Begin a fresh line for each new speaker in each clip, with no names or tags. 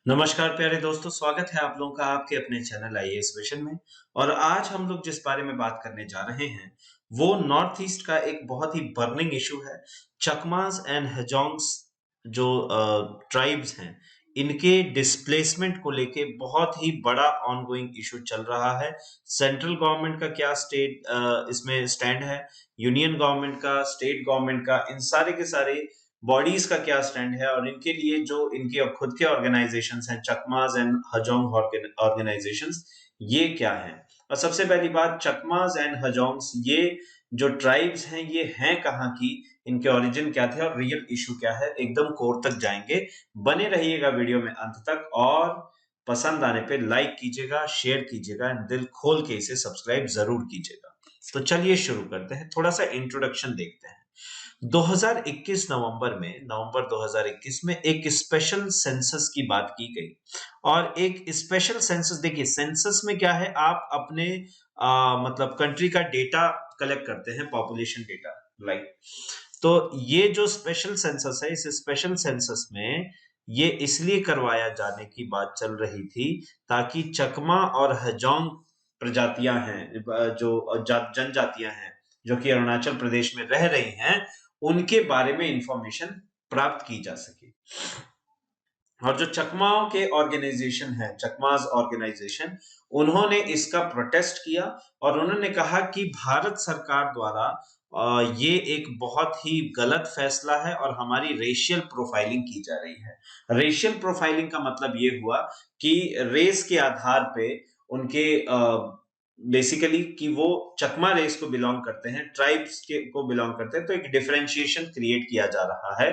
नमस्कार प्यारे दोस्तों, स्वागत है आप लोगों का आपके अपने चैनल आईएएस विजन में। और आज हम लोग जिस बारे में बात करने जा रहे हैं वो नॉर्थ ईस्ट का एक बहुत ही बर्निंग इशू है। चकमास एंड हेजोंग्स जो ट्राइब्स हैं, इनके डिस्प्लेसमेंट को लेके बहुत ही बड़ा ऑनगोइंग इशू चल रहा है। सेंट्रल गवर्नमेंट का क्या इसमें स्टैंड है, यूनियन गवर्नमेंट का, स्टेट गवर्नमेंट का, इन सारे के सारे बॉडीज का क्या स्टैंड है और इनके लिए जो इनके खुद के ऑर्गेनाइजेशंस हैं, चकमास एंड हजोंग ऑर्गेनाइजेशंस, ये क्या है। और सबसे पहली बात, चकमास एंड हजोंग्स ये जो ट्राइब्स हैं ये हैं कहाँ की, इनके ओरिजिन क्या थे और रियल इशू क्या है, एकदम कोर तक जाएंगे। बने रहिएगा वीडियो में अंत तक और पसंद आने पे लाइक कीजिएगा, शेयर कीजिएगा, दिल खोल के इसे सब्सक्राइब जरूर कीजिएगा। तो चलिए शुरू करते हैं, थोड़ा सा इंट्रोडक्शन देखते हैं। 2021 नवंबर 2021 में एक स्पेशल सेंसस की बात की गई। और एक स्पेशल सेंसस, देखिए सेंसस में क्या है, आप अपने मतलब कंट्री का डेटा कलेक्ट करते हैं, पॉपुलेशन डेटा, राइट। तो ये जो स्पेशल सेंसस है, इस स्पेशल सेंसस में ये इसलिए करवाया जाने की बात चल रही थी ताकि चकमा और हजोंग प्रजातियां हैं, जो जनजातियां हैं जो कि अरुणाचल प्रदेश में रह रही हैं, उनके बारे में इंफॉर्मेशन प्राप्त की जा सके। और जो चकमाओं के ऑर्गेनाइजेशन है, चकमास ऑर्गेनाइजेशन, उन्होंने इसका प्रोटेस्ट किया और उन्होंने कहा कि भारत सरकार द्वारा ये एक बहुत ही गलत फैसला है और हमारी रेशियल प्रोफाइलिंग की जा रही है। रेशियल प्रोफाइलिंग का मतलब ये हुआ कि रेस के आधार पे उनके बेसिकली कि वो चकमा रेस को बिलोंग करते हैं, ट्राइब्स के को बिलोंग करते हैं, तो एक डिफरेंशिएशन क्रिएट किया जा रहा है।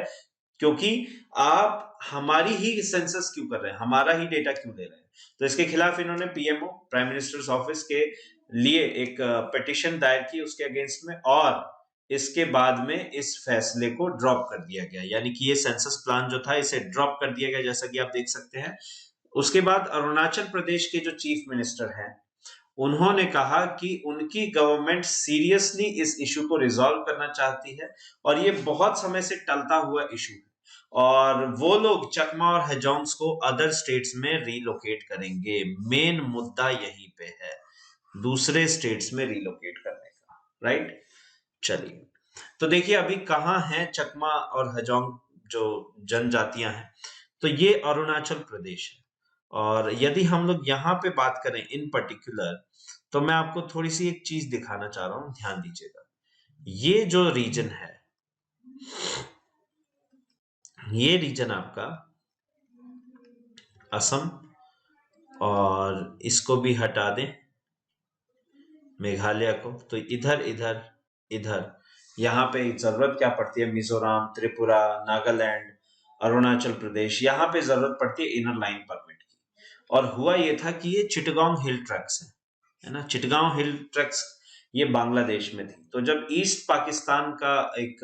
क्योंकि आप हमारी ही सेंसस क्यों कर रहे हैं, हमारा ही डेटा क्यों ले रहे हैं। तो इसके खिलाफ इन्होंने पीएमओ, प्राइम मिनिस्टर्स ऑफिस के लिए एक पिटीशन दायर की उसके अगेंस्ट में, और इसके बाद में इस फैसले को ड्रॉप कर दिया गया, यानी कि ये सेंसस प्लान जो था इसे ड्रॉप कर दिया गया, जैसा कि आप देख सकते हैं। उसके बाद अरुणाचल प्रदेश के जो चीफ मिनिस्टर हैं, उन्होंने कहा कि उनकी गवर्नमेंट सीरियसली इस इशू को रिजॉल्व करना चाहती है और ये बहुत समय से टलता हुआ इशू है, और वो लोग चकमा और हेजोंग्स को अदर स्टेट्स में रीलोकेट करेंगे। मेन मुद्दा यहीं पे है, दूसरे स्टेट्स में रीलोकेट करने का, राइट। चलिए, तो देखिए अभी कहाँ है चकमा और हेजोंग जो जनजातियां हैं, तो ये अरुणाचल प्रदेश है। और यदि हम लोग यहाँ पे बात करें इन पर्टिकुलर, तो मैं आपको थोड़ी सी एक चीज दिखाना चाह रहा हूं, ध्यान दीजिएगा। ये जो रीजन है, ये रीजन आपका असम, और इसको भी हटा दें, मेघालय को, तो इधर इधर इधर यहाँ पे जरूरत क्या पड़ती है, मिजोरम, त्रिपुरा, नागालैंड, अरुणाचल प्रदेश, यहाँ पे जरूरत पड़ती है इनर लाइन परमिट की। और हुआ ये था कि ये चिटगांव हिल ट्रैक्स है ना, चिटगांव हिल ट्रैक्स ये बांग्लादेश में थी। तो जब ईस्ट पाकिस्तान का एक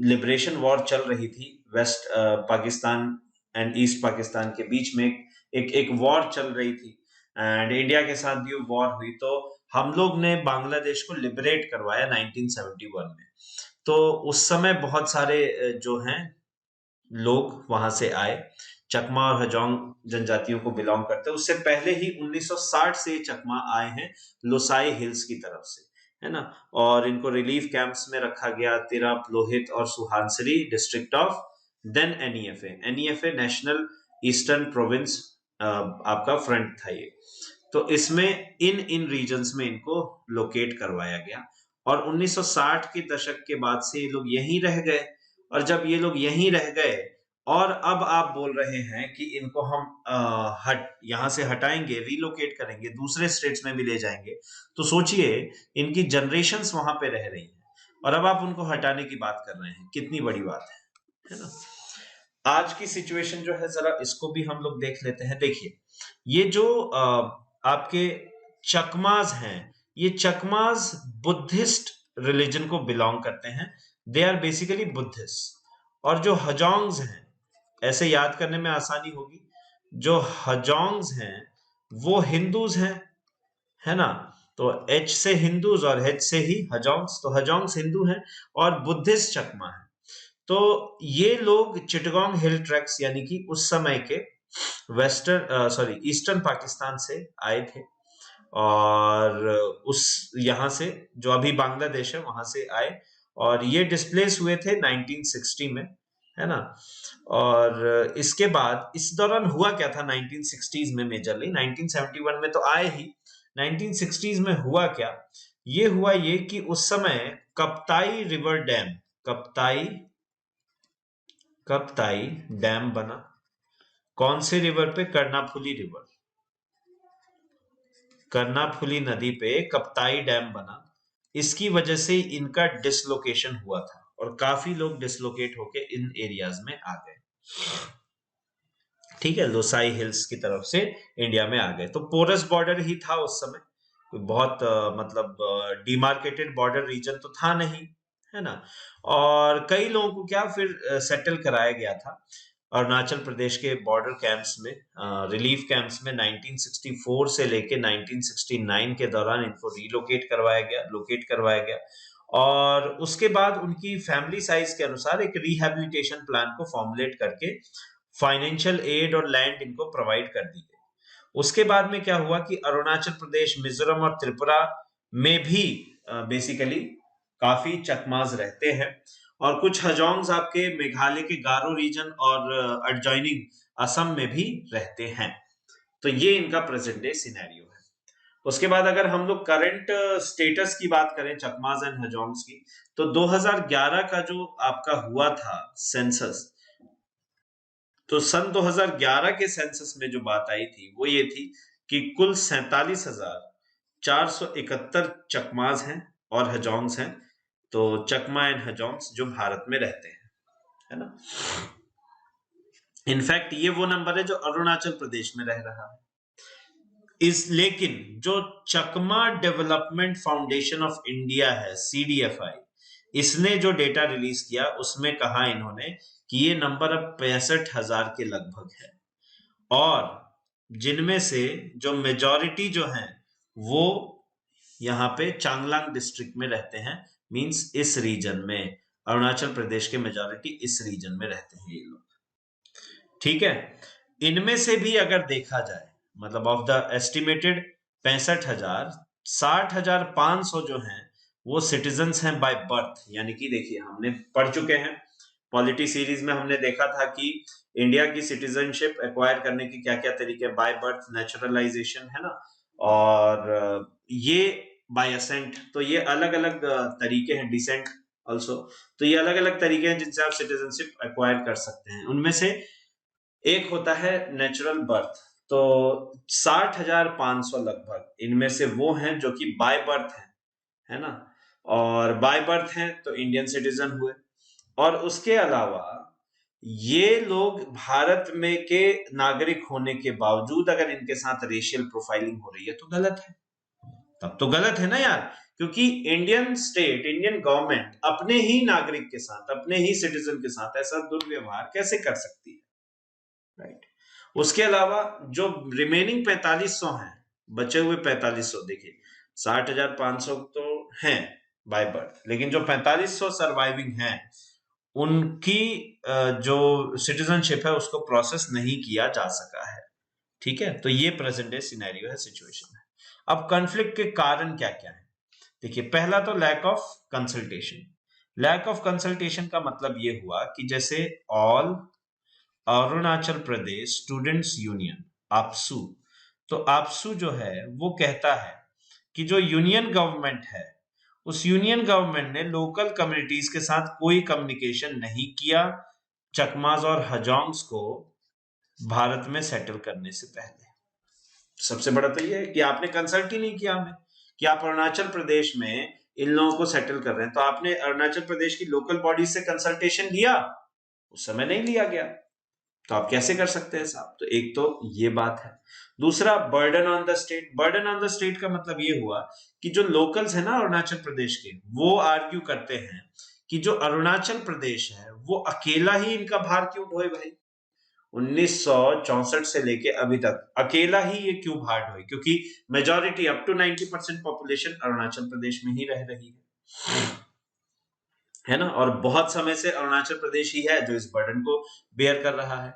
लिबरेशन वॉर चल रही थी, west Pakistan and east Pakistan के बीच में एक एक वॉर चल रही थी, एंड इंडिया के साथ भी वॉर हुई, तो हम लोग ने बांग्लादेश को लिबरेट करवाया 1971 में। तो उस समय बहुत सारे जो हैं लोग वहां से आए, चकमा और हजोंग जनजातियों को बिलोंग करते हैं। उससे पहले ही 1960 से चकमा आए हैं लोसाई हिल्स की तरफ से, है ना। और इनको रिलीफ कैंप्स में रखा गया, तिरप, लोहित और Subansiri district of then NEFA national eastern province आपका फ्रंट था ये। तो इसमें इन इन रीजन्स में इनको लोकेट करवाया गया, और 1960 के दशक के बाद से ये लोग यहीं रह गए। और जब ये लोग यहीं रह गए और अब आप बोल रहे हैं कि इनको हम यहाँ से हटाएंगे, रीलोकेट करेंगे, दूसरे स्टेट्स में भी ले जाएंगे, तो सोचिए इनकी जनरेशंस वहां पे रह रही हैं और अब आप उनको हटाने की बात कर रहे हैं, कितनी बड़ी बात है ना। आज की सिचुएशन जो है, जरा इसको भी हम लोग देख लेते हैं। देखिए, ये जो आपके चकमास हैं, ये चकमास बुद्धिस्ट रिलीजन को बिलोंग करते हैं, दे आर बेसिकली बुद्धिस्ट। और जो हजोंग्स हैं, ऐसे याद करने में आसानी होगी, जो हजोंग्स हैं वो हिंदूज हैं, है ना। तो एच से हिंदूज और एच से ही हजोंग्स, तो हजोंग्स हिंदू हैं और बुद्धिस्ट चकमा है। तो ये लोग चिटगोंग हिल ट्रैक्स यानी कि उस समय के ईस्टर्न पाकिस्तान से आए थे, और उस यहाँ से जो अभी बांग्लादेश है वहां से आए, और ये डिस्प्लेस हुए थे 1960 में, है ना। और इसके बाद इस दौरान हुआ क्या था 1960s में, मेजरली 1971 में तो आए ही, 1960s में हुआ क्या, ये हुआ ये कि उस समय Kaptai river dam, Kaptai Kaptai dam बना। कौन से रिवर पे? कर्णाफुली रिवर, कर्णाफुली नदी पे कप्ताई डैम बना। इसकी वजह से इनका डिसलोकेशन हुआ था और काफी लोग डिसलोकेट होके इन एरियाज में आ गए, ठीक है, लोसाई हिल्स की तरफ से इंडिया में आ गए। तो पोरस बॉर्डर ही था उस समय, कोई बहुत मतलब डिमार्केटेड बॉर्डर रीजन तो था नहीं, है ना। और कई लोगों को क्या फिर सेटल कराया गया था अरुणाचल प्रदेश के बॉर्डर कैंप्स में, रिलीफ कैंप्स में। 1964 से लेके 1969 के दौरान इनको लोकेट करवाया गया, और उसके बाद उनकी फैमिली साइज के अनुसार एक रिहैबिलिटेशन प्लान को फॉर्मुलेट करके फाइनेंशियल एड और लैंड इनको प्रोवाइड कर दी गई। उसके बाद में क्या हुआ कि अरुणाचल प्रदेश, मिजोरम और त्रिपुरा में भी बेसिकली काफी चकमाज रहते हैं, और कुछ हजोंग्स आपके मेघालय के गारो रीजन और एडजॉइनिंग असम में भी रहते हैं। तो ये इनका प्रेजेंट डे सिनेरियो है। उसके बाद अगर हम लोग करंट स्टेटस की बात करें चकमाज एंड हजोंग्स की, तो 2011 का जो आपका हुआ था सेंसस, तो सन 2011 के सेंसस में जो बात आई थी वो ये थी कि कुल 47,471 चकमाज हैं और हजोंग्स हैं। तो चकमा एंड हजोंग्स जो भारत में रहते हैं, है ना। इनफैक्ट ये वो नंबर है जो अरुणाचल प्रदेश में रह रहा है। लेकिन जो चकमा डेवलपमेंट फाउंडेशन ऑफ इंडिया है, CDFI, इसने जो डेटा रिलीज किया उसमें कहा इन्होंने कि ये नंबर अब 65,000 के लगभग है, और जिनमें से जो मेजॉरिटी जो है वो यहाँ पे चांगलांग डिस्ट्रिक्ट में रहते हैं, मींस इस रीजन में अरुणाचल प्रदेश के मेजॉरिटी इस रीजन में रहते हैं ये लोग, ठीक है। इनमें से भी अगर देखा जाए, मतलब ऑफ द एस्टिमेटेड 65,000, 60,500 जो हैं वो सिटीजन्स हैं बाय बर्थ, यानी कि देखिए हमने पढ़ चुके हैं पॉलिटी सीरीज में, हमने देखा था कि इंडिया की सिटीजनशिप एक्वायर करने के क्या क्या तरीके, बाय बर्थ, नेचुरलाइजेशन, है ना, और ये बाय असेंट। तो ये अलग अलग तरीके हैं, डिसेंट ऑल्सो। तो ये अलग अलग तरीके हैं जिनसे आप सिटीजनशिप एक्वायर कर सकते हैं। उनमें से एक होता है नेचुरल बर्थ, तो 60,500 लगभग इनमें से वो हैं जो कि बाय बर्थ है ना, और बाय बर्थ हैं तो इंडियन सिटीजन हुए। और उसके अलावा ये लोग भारत में के नागरिक होने के बावजूद अगर इनके साथ रेशियल प्रोफाइलिंग हो रही है तो गलत है, तब तो गलत है ना यार, क्योंकि इंडियन स्टेट, इंडियन गवर्नमेंट अपने ही नागरिक के साथ, अपने ही सिटीजन के साथ ऐसा दुर्व्यवहार कैसे कर सकती है, राइट। उसके अलावा जो रिमेनिंग 4500 हैं, बचे हुए 4500, देखिए 60,500 तो हैं बाय बर्थ, लेकिन जो 4500 सर्वाइविंग हैं उनकी जो सिटीजनशिप है उसको प्रोसेस नहीं किया जा सका है, ठीक है। तो ये प्रेजेंट डे सिनेरियो है, सिचुएशन है। अब कॉन्फ्लिक्ट के कारण क्या क्या है, देखिए पहला तो lack of consultation. Lack of consultation का मतलब ये हुआ कि जैसे all Arunachal Pradesh students union, AAPSU, तो आपसू जो है वो कहता है कि जो यूनियन गवर्नमेंट है उस यूनियन गवर्नमेंट ने लोकल कम्युनिटीज के साथ कोई कम्युनिकेशन नहीं किया चकमाज और हजोंग्स को भारत में सेटल करने से पहले। सबसे बड़ा तो ये है कि आपने कंसल्ट ही नहीं किया हमें कि आप अरुणाचल प्रदेश में इन लोगों को सेटल कर रहे हैं, तो आपने अरुणाचल प्रदेश की लोकल बॉडी से कंसल्टेशन लिया? उस समय नहीं लिया गया, तो आप कैसे कर सकते हैं साहब। तो एक तो ये बात है। दूसरा, burden on the state. Burden on the state का मतलब ये हुआ कि जो लोकल्स है ना अरुणाचल प्रदेश के, वो आर्ग्यू करते हैं कि जो अरुणाचल प्रदेश है वो अकेला ही इनका भार क्यों ढोए भाई, 1964 से लेके अभी तक अकेला ही ये क्यों भार ढोए, क्योंकि majority up to 90% population Arunachal Pradesh में ही रह रही है। है ना, और बहुत समय से अरुणाचल प्रदेश ही है जो इस बर्डन को बेयर कर रहा है।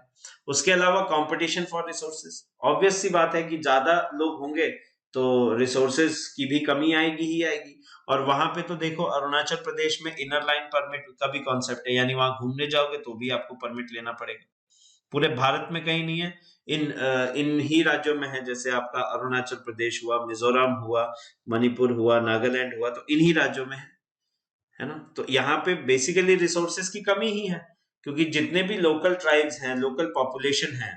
उसके अलावा कंपटीशन फॉर रिसोर्सेज, ऑब्वियस सी बात है कि ज्यादा लोग होंगे तो रिसोर्सेज की भी कमी आएगी ही आएगी। और वहां पे तो देखो अरुणाचल प्रदेश में इनर लाइन परमिट का भी कॉन्सेप्ट है, यानी वहां घूमने जाओगे तो भी आपको परमिट लेना पड़ेगा। पूरे भारत में कहीं नहीं है, इन ही राज्यों में है, जैसे आपका अरुणाचल प्रदेश हुआ, मिजोरम हुआ, मणिपुर हुआ, नागालैंड हुआ, तो इन्हीं राज्यों में है ना। तो यहाँ पे बेसिकली रिसोर्सेज की कमी ही है, क्योंकि जितने भी लोकल ट्राइब्स हैं, लोकल पॉपुलेशन है,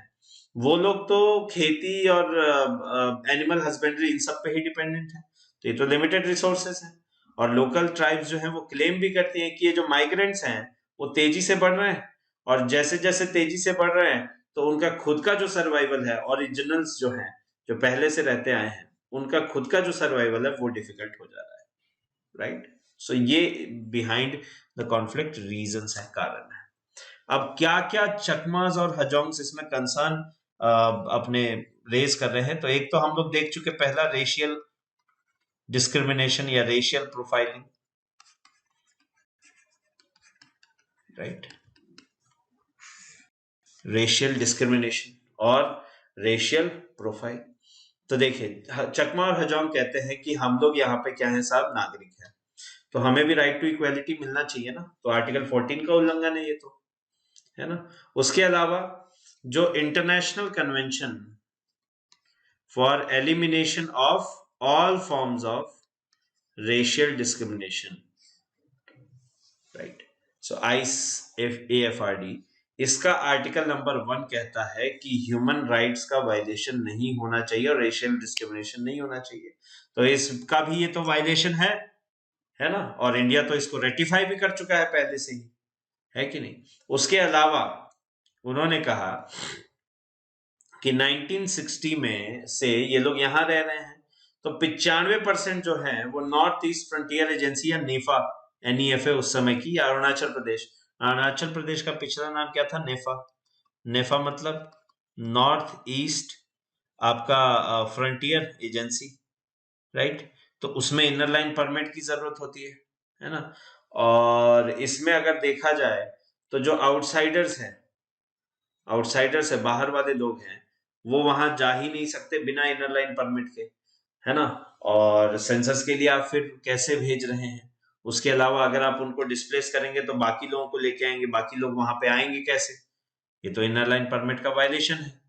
वो लोग तो खेती और एनिमल हस्बेंड्री इन सब पे ही डिपेंडेंट है। तो ये तो लिमिटेड रिसोर्सेज है। और लोकल ट्राइब्स जो है वो क्लेम भी करती हैं कि ये जो माइग्रेंट्स हैं वो तेजी से बढ़ रहे हैं, और जैसे जैसे तेजी से बढ़ रहे हैं तो उनका खुद का जो सर्वाइवल है, ओरिजिनल्स जो हैं, जो पहले से रहते आए हैं, उनका खुद का जो सर्वाइवल है वो डिफिकल्ट हो जा रहा है, राइट। सो ये बिहाइंड द कॉन्फ्लिक्ट रीजंस है, कारण है। अब क्या क्या चकमास और हजोंग्स इसमें कंसर्न अपने रेज कर रहे हैं, तो एक तो हम लोग देख चुके, पहला रेशियल डिस्क्रिमिनेशन या racial profiling, right. Racial discrimination और रेशियल प्रोफाइल। तो देखिए चकमा और हजोंग कहते हैं कि हम लोग यहाँ पे क्या है साहब, नागरिक हैं, तो हमें भी राइट टू इक्वेलिटी मिलना चाहिए ना। तो आर्टिकल 14 का उल्लंघन है ये तो, है ना। उसके अलावा जो international convention for elimination of all forms of racial discrimination, right, so AFRD, इसका आर्टिकल नंबर 1 कहता है कि ह्यूमन राइट्स का वायलेशन नहीं होना चाहिए और रेशियल डिस्क्रिमिनेशन नहीं होना चाहिए। तो इसका भी ये तो वायलेशन है ना, और इंडिया तो इसको रेटिफाई भी कर चुका है पहले से ही, है कि नहीं। उसके अलावा उन्होंने कहा कि 1960 में से ये लोग यहां रह रहे हैं, तो 95% जो है वो नॉर्थ ईस्ट फ्रंटियर एजेंसी या नेफा, NEFA उस समय की, या अरुणाचल प्रदेश। अरुणाचल प्रदेश का पिछला नाम क्या था, नेफा। नेफा मतलब नॉर्थ ईस्ट आपका फ्रंटियर एजेंसी, राइट। तो उसमें इनर लाइन परमिट की जरूरत होती है ना। और इसमें अगर देखा जाए तो जो आउटसाइडर्स है, बाहर वाले लोग हैं, वो वहां जा ही नहीं सकते बिना इनर लाइन परमिट के, है ना। और सेंसस के लिए आप फिर कैसे भेज रहे हैं। उसके अलावा अगर आप उनको डिस्प्लेस करेंगे तो बाकी लोगों को लेके आएंगे, बाकी लोग वहां पे आएंगे कैसे, ये तो इनर लाइन परमिट का वायलेशन है,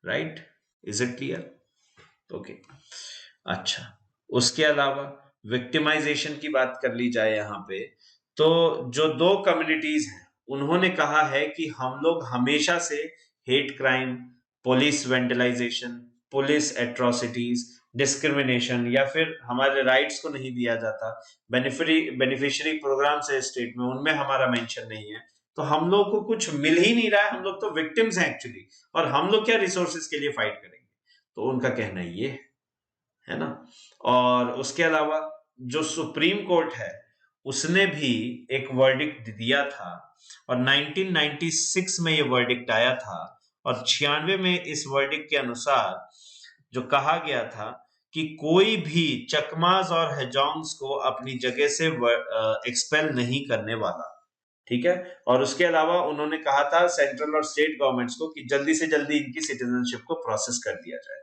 right. Is it clear? Okay, अच्छा। उसके अलावा विक्टिमाइजेशन की बात कर ली जाए यहाँ पे, तो जो दो कम्युनिटीज हैं उन्होंने कहा है कि हम लोग हमेशा से hate crime, police vandalization, police atrocities, discrimination, या फिर हमारे राइट्स को नहीं दिया जाता, बेनिफिशियरी प्रोग्राम से स्टेट में, उनमें हमारा मेंशन नहीं है, तो हम लोग को कुछ मिल ही नहीं रहा है, हम लोग तो विक्टिम्स हैं एक्चुअली, और हम लोग क्या रिसोर्सेज के लिए फाइट करेंगे। तो उनका कहना ये है ना। और उसके अलावा जो सुप्रीम कोर्ट है उसने भी एक वर्डिक्ट दिया था, और 1996 में ये वर्डिक्ट आया था, और 96 में इस वर्डिक्ट के अनुसार जो कहा गया था कि कोई भी चकमास और हेजोंग्स को अपनी जगह से एक्सपेल नहीं करने वाला, ठीक है। और उसके अलावा उन्होंने कहा था सेंट्रल और स्टेट गवर्नमेंट्स को कि जल्दी से जल्दी इनकी सिटीजनशिप को प्रोसेस कर दिया जाए।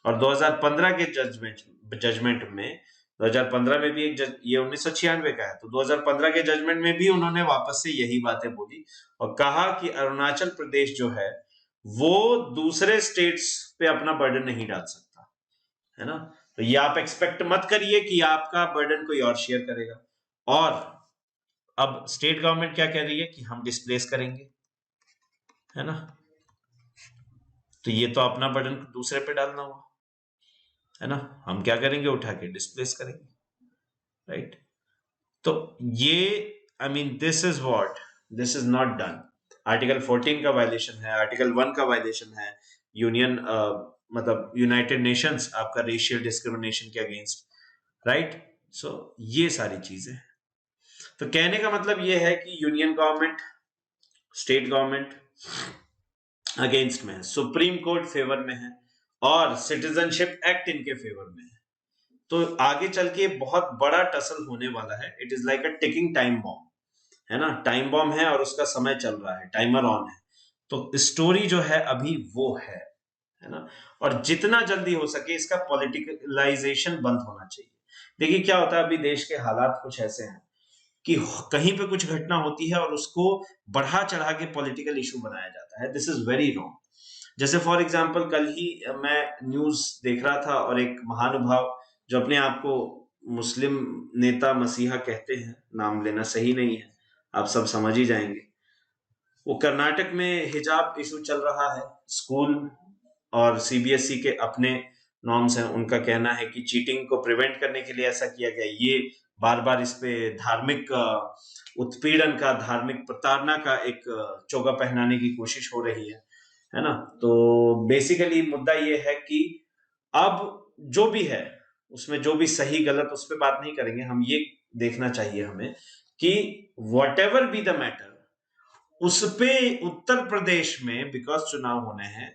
और 2015 के जजमेंट में, 2015 में भी ये 1996 का है, तो 2015 के जजमेंट में भी उन्होंने वापस से यही बातें बोली, और कहा कि अरुणाचल प्रदेश जो है वो दूसरे स्टेट्स पे अपना बर्डन नहीं डाल सकता, है ना। तो ये आप एक्सपेक्ट मत करिए कि आपका बर्डन कोई और शेयर करेगा। और अब स्टेट गवर्नमेंट क्या कह रही है कि हम डिस्प्लेस करेंगे, है ना। तो ये तो अपना बर्डन दूसरे पे डालना हुआ, है ना। हम क्या करेंगे, उठा के डिस्प्लेस करेंगे, राइट। तो ये I mean this is not done. Article 14 का वायलेशन है, आर्टिकल 1 का वायलेशन है, यूनियन मतलब यूनाइटेड नेशंस आपका रेशियल डिस्क्रिमिनेशन के अगेंस्ट, राइट। सो ये सारी चीजें, तो कहने का मतलब ये है कि union government, state government against में है, सुप्रीम कोर्ट फेवर में है, और सिटीजनशिप एक्ट इनके फेवर में है। तो आगे चल के बहुत बड़ा टसल होने वाला है, it is like a ticking time bomb, है ना, टाइम बॉम्ब है और उसका समय चल रहा है, टाइमर ऑन है। तो स्टोरी जो है अभी वो है ना। और जितना जल्दी हो सके इसका पॉलिटिकलाइजेशन बंद होना चाहिए। देखिए क्या होता है, अभी देश के हालात कुछ ऐसे हैं कि कहीं पे कुछ घटना होती है और उसको बढ़ा चढ़ा के पॉलिटिकल इशू बनाया जाता है। This is very wrong. जैसे फॉर एग्जांपल कल ही मैं न्यूज देख रहा था और एक महानुभाव जो अपने आप को मुस्लिम नेता मसीहा कहते हैं, नाम लेना सही नहीं है, आप सब समझ ही जाएंगे, वो कर्नाटक में हिजाब इशू चल रहा है। स्कूल और सीबीएसई के अपने नॉर्म्स हैं, उनका कहना है कि चीटिंग को प्रिवेंट करने के लिए ऐसा किया गया। ये बार बार इस पे धार्मिक उत्पीड़न का, धार्मिक प्रताड़ना का एक चोगा पहनाने की कोशिश हो रही है ना। तो बेसिकली मुद्दा ये है कि अब जो भी है उसमें जो भी सही गलत उस पर बात नहीं करेंगे, हम ये देखना चाहिए हमें कि what ever be the matter, उस पे उत्तर प्रदेश में बिकॉज चुनाव होने हैं,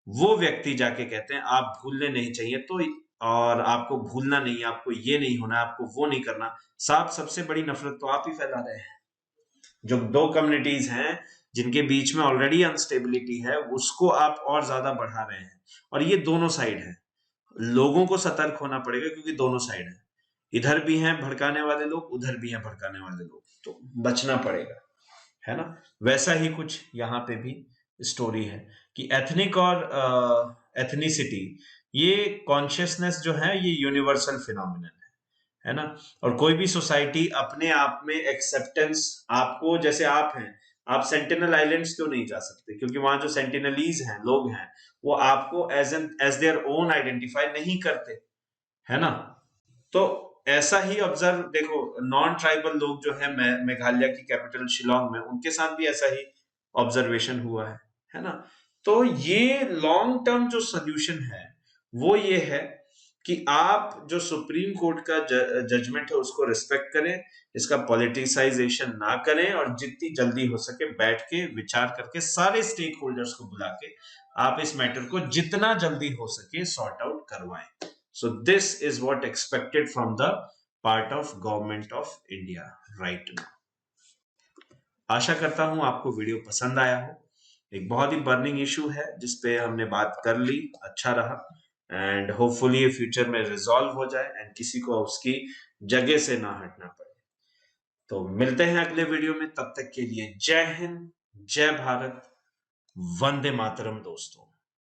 वो व्यक्ति जाके कहते हैं आप भूलने नहीं चाहिए, तो और आपको भूलना नहीं, आपको ये नहीं होना, आपको वो नहीं करना। साहब सबसे बड़ी नफरत तो आप ही फैला रहे हैं। जो दो कम्युनिटीज हैं जिनके बीच में ऑलरेडी अनस्टेबिलिटी है, उसको आप और ज्यादा बढ़ा रहे हैं। और ये दोनों साइड है, लोगों को सतर्क होना पड़ेगा क्योंकि दोनों साइड है। इधर भी हैं भड़काने वाले लोग, उधर भी हैं भड़काने वाले लोग, तो बचना पड़ेगा, है ना। वैसा ही कुछ यहाँ पे भी स्टोरी है कि एथनिक और एथनिसिटी, ये कॉन्शियसनेस जो है ये यूनिवर्सल फिनोमिनन है ना। और कोई भी सोसाइटी अपने आप में एक्सेप्टेंस, आपको जैसे आप हैं, आप सेंटिनल आइलैंड्स क्यों नहीं जा सकते, क्योंकि वहां जो सेंटिनलीज हैं, लोग हैं, वो आपको एज देयर ओन आइडेंटिफाई नहीं करते, है ना। तो ऐसा ही ऑब्जर्व देखो, नॉन ट्राइबल लोग जो है मेघालय की कैपिटल शिलोंग में, उनके साथ भी ऐसा ही ऑब्जर्वेशन हुआ है ना। तो ये लॉन्ग टर्म जो सोल्यूशन है वो ये है कि आप जो सुप्रीम कोर्ट का जजमेंट है उसको रिस्पेक्ट करें, इसका पॉलिटिसाइजेशन ना करें, और जितनी जल्दी हो सके बैठ के विचार करके सारे स्टेक होल्डर्स को बुला के आप इस मैटर को जितना जल्दी हो सके सॉर्ट आउट करवाएं। So this is what expected from the part of government of India right now. आशा करता हूं आपको वीडियो पसंद आया हो। एक बहुत ही बर्निंग इशू है जिसपे हमने बात कर ली, अच्छा रहा, एंड होपफुली ये फ्यूचर में रिजॉल्व हो जाए एंड किसी को उसकी जगह से ना हटना पड़े। तो मिलते हैं अगले वीडियो में, तब तक के लिए जय हिंद, जय भारत, वंदे मातरम दोस्तों।